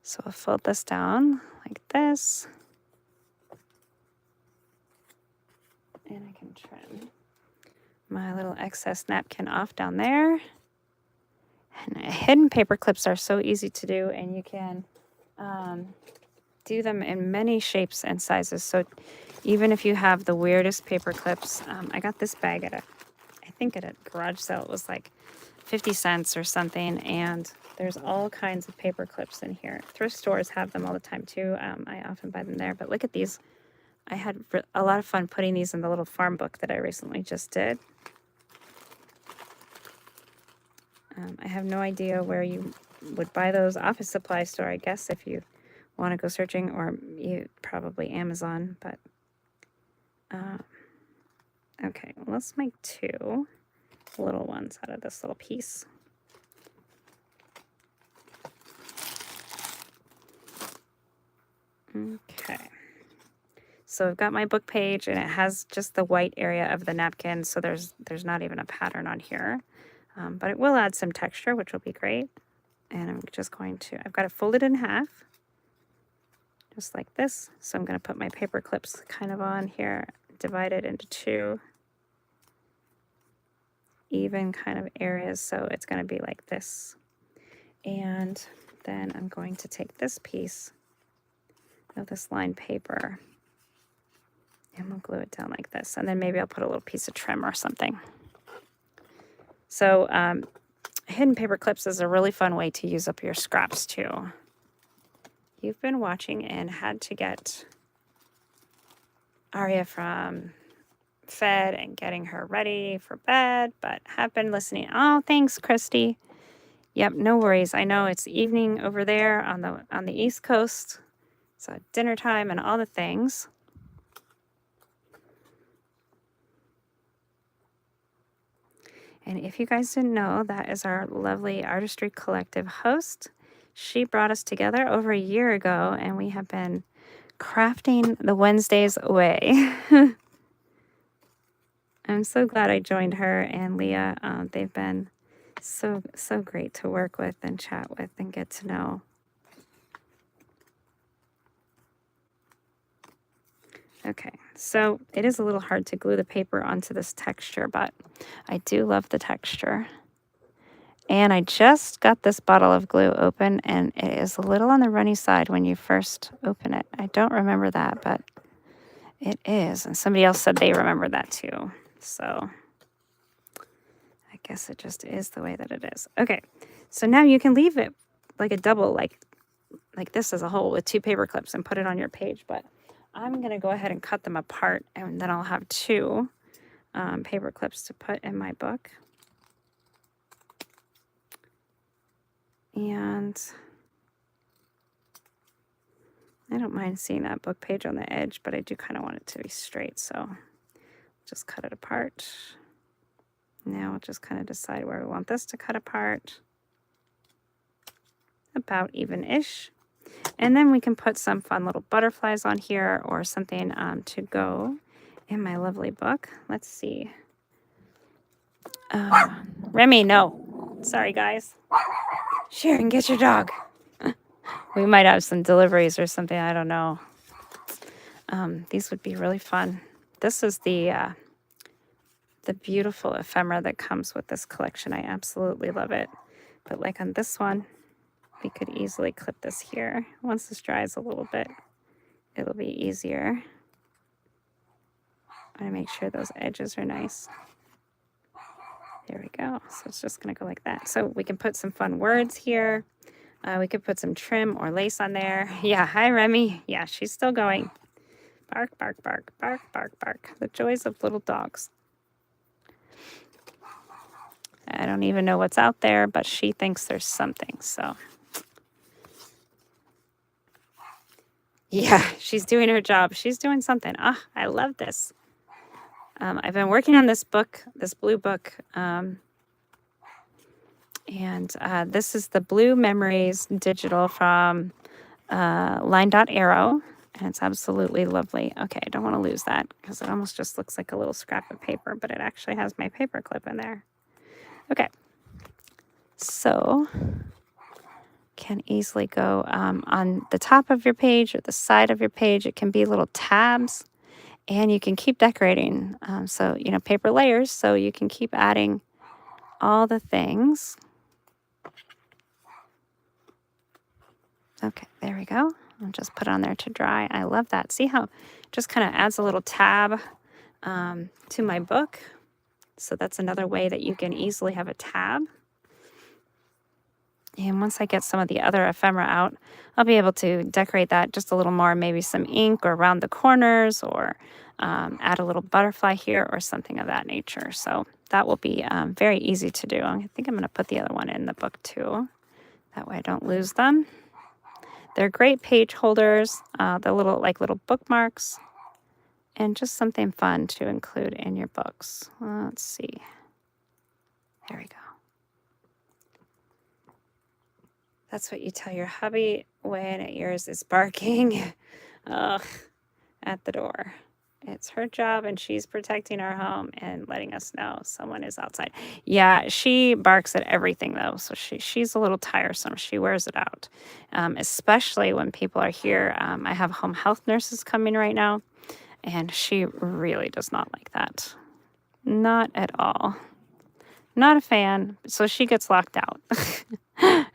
[SPEAKER 1] So we'll fold this down like this. And I can trim my little excess napkin off down there. And hidden paper clips are so easy to do, and you can do them in many shapes and sizes. So even if you have the weirdest paper clips, I got this bag at I think at a garage sale. It was like 50 cents or something, and there's all kinds of paper clips in here. Thrift stores have them all the time too. I often buy them there, but look at these. I had a lot of fun putting these in the little farm book that I recently just did. I have no idea where you would buy those. Office supply store, I guess, if you want to go searching, or you probably Amazon. But okay, well, let's make 2 little ones out of this little piece. Okay. So I've got my book page, and it has just the white area of the napkin, so there's not even a pattern on here. But it will add some texture, which will be great. And I'm just going to, I've got it folded in half, just like this. So I'm going to put my paper clips kind of on here, divided into 2 even kind of areas. So it's going to be like this. And then I'm going to take this piece of this lined paper, and we'll glue it down like this. And then maybe I'll put a little piece of trim or something. So hidden paper clips is a really fun way to use up your scraps too. You've been watching and had to get Aria from fed and getting her ready for bed, but have been listening. Oh, thanks, Christy. Yep, no worries. I know it's evening over there on the East Coast. So dinner time and all the things. And if you guys didn't know, that is our lovely Artistry Collective host. She brought us together over a year ago, and we have been crafting the Wednesdays away. I'm so glad I joined her and Leah. They've been so great to work with and chat with and get to know. Okay, so it is a little hard to glue the paper onto this texture, but I do love the texture. And I just got this bottle of glue open, and it is a little on the runny side when you first open it. I don't remember that, but it is. And somebody else said they remember that too. So I guess it just is the way that it is. Okay, so now you can leave it like a double, like this as a whole with 2 paper clips and put it on your page. But I'm going to go ahead and cut them apart, and then I'll have 2 paper clips to put in my book. And I don't mind seeing that book page on the edge, but I do kind of want it to be straight, so just cut it apart. Now we'll just kind of decide where we want this to cut apart. About even-ish. And then we can put some fun little butterflies on here or something to go in my lovely book. Let's see. Remy, no. Sorry, guys. Sharon, get your dog. We might have some deliveries or something. I don't know. These would be really fun. This is the beautiful ephemera that comes with this collection. I absolutely love it. But like on this one, we could easily clip this here. Once this dries a little bit, it'll be easier. I want to make sure those edges are nice. There we go. So it's just going to go like that. So we can put some fun words here. We could put some trim or lace on there. Yeah, hi, Remy. Yeah, she's still going. Bark, bark, bark, bark, bark, bark. The joys of little dogs. I don't even know what's out there, but she thinks there's something, so. Yeah, she's doing her job. She's doing something. Ah, I love this. I've been working on this book, this blue book, and this is the Blue Memories digital from Line Dot Arrow, and it's absolutely lovely. Okay, I don't want to lose that because it almost just looks like a little scrap of paper, but it actually has my paper clip in there. Okay, so can easily go on the top of your page or the side of your page. It can be little tabs, and you can keep decorating. So, you know, paper layers, so you can keep adding all the things. Okay, there we go. I'll just put it on there to dry. I love that. See how it just kind of adds a little tab to my book. So that's another way that you can easily have a tab. And once I get some of the other ephemera out, I'll be able to decorate that just a little more, maybe some ink or around the corners, or add a little butterfly here or something of that nature. So that will be very easy to do. I think I'm going to put the other one in the book too. That way I don't lose them. They're great page holders. They're little bookmarks, and just something fun to include in your books. Let's see. There we go. That's what you tell your hubby when yours is barking at the door. It's her job, and she's protecting our home and letting us know someone is outside. Yeah, she barks at everything, though, so she's a little tiresome. She wears it out, especially when people are here. I have home health nurses coming right now, and she really does not like that. Not at all. Not a fan, so she gets locked out.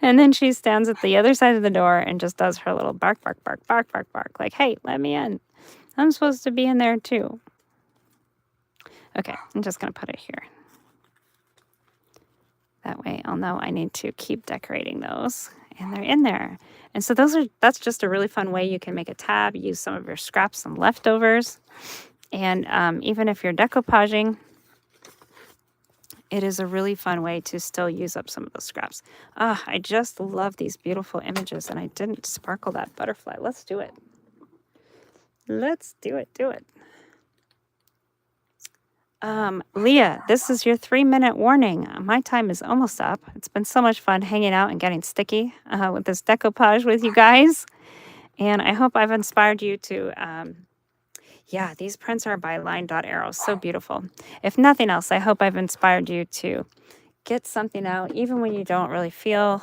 [SPEAKER 1] And then she stands at the other side of the door and just does her little bark, bark, bark, bark, bark, bark, like, hey, let me in. I'm supposed to be in there too. Okay, I'm just going to put it here. That way I'll know I need to keep decorating those, and they're in there. And so that's just a really fun way you can make a tab, use some of your scraps and leftovers. And even if you're decoupaging, it is a really fun way to still use up some of those scraps. I just love these beautiful images, and I didn't sparkle that butterfly. Let's do it. Let's do it. Leah, this is your 3-minute warning. My time is almost up. It's been so much fun hanging out and getting sticky with this decoupage with you guys. And I hope I've inspired you to... yeah, these prints are by Line Dot Arrow. So beautiful. If nothing else, I hope I've inspired you to get something out, even when you don't really feel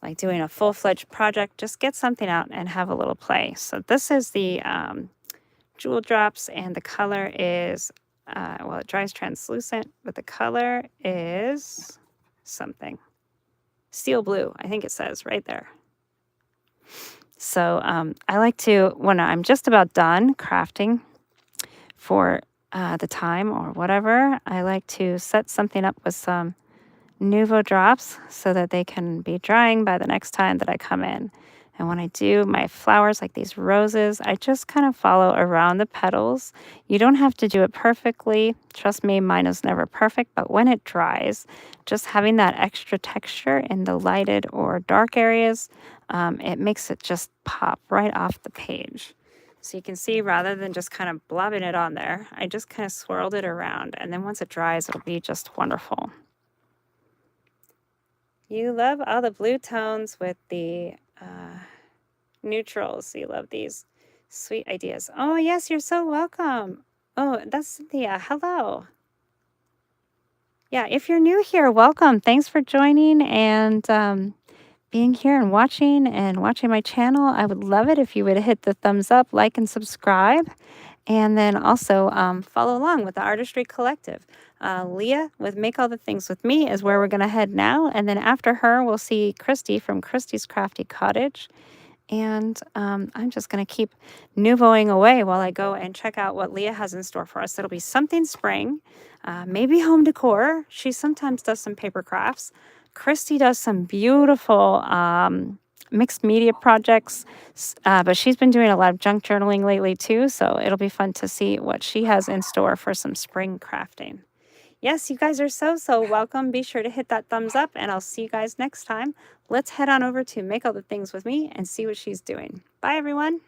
[SPEAKER 1] like doing a full-fledged project. Just get something out and have a little play. So this is the Jewel Drops, and the color is, well, it dries translucent, but the color is something. Steel blue, I think it says right there. So I like to, when I'm just about done crafting for the time or whatever, I like to set something up with some Nuvo drops so that they can be drying by the next time that I come in. And when I do my flowers, like these roses, I just kind of follow around the petals. You don't have to do it perfectly. Trust me, mine is never perfect, but when it dries, just having that extra texture in the lighted or dark areas, it makes it just pop right off the page. So you can see, rather than just kind of blobbing it on there, I just kind of swirled it around, and then once it dries, it'll be just wonderful. You love all the blue tones with the neutrals. You love these sweet ideas. Oh, yes, you're so welcome. Oh, that's Cynthia. Hello. Yeah, if you're new here, welcome. Thanks for joining and being here and watching my channel. I would love it if you would hit the thumbs up, like, and subscribe. And then also follow along with the Artistry Collective. Leah with Make All the Things With Me is where we're going to head now. And then after her, we'll see Christy from Christy's Crafty Cottage. And I'm just going to keep nouveauing away while I go and check out what Leah has in store for us. It'll be something spring, maybe home decor. She sometimes does some paper crafts. Christy does some beautiful mixed media projects, but she's been doing a lot of junk journaling lately too, so it'll be fun to see what she has in store for some spring crafting. Yes, you guys are so welcome. Be sure to hit that thumbs up, and I'll see you guys next time. Let's head on over to Make All the Things With Me and see what she's doing. Bye, everyone.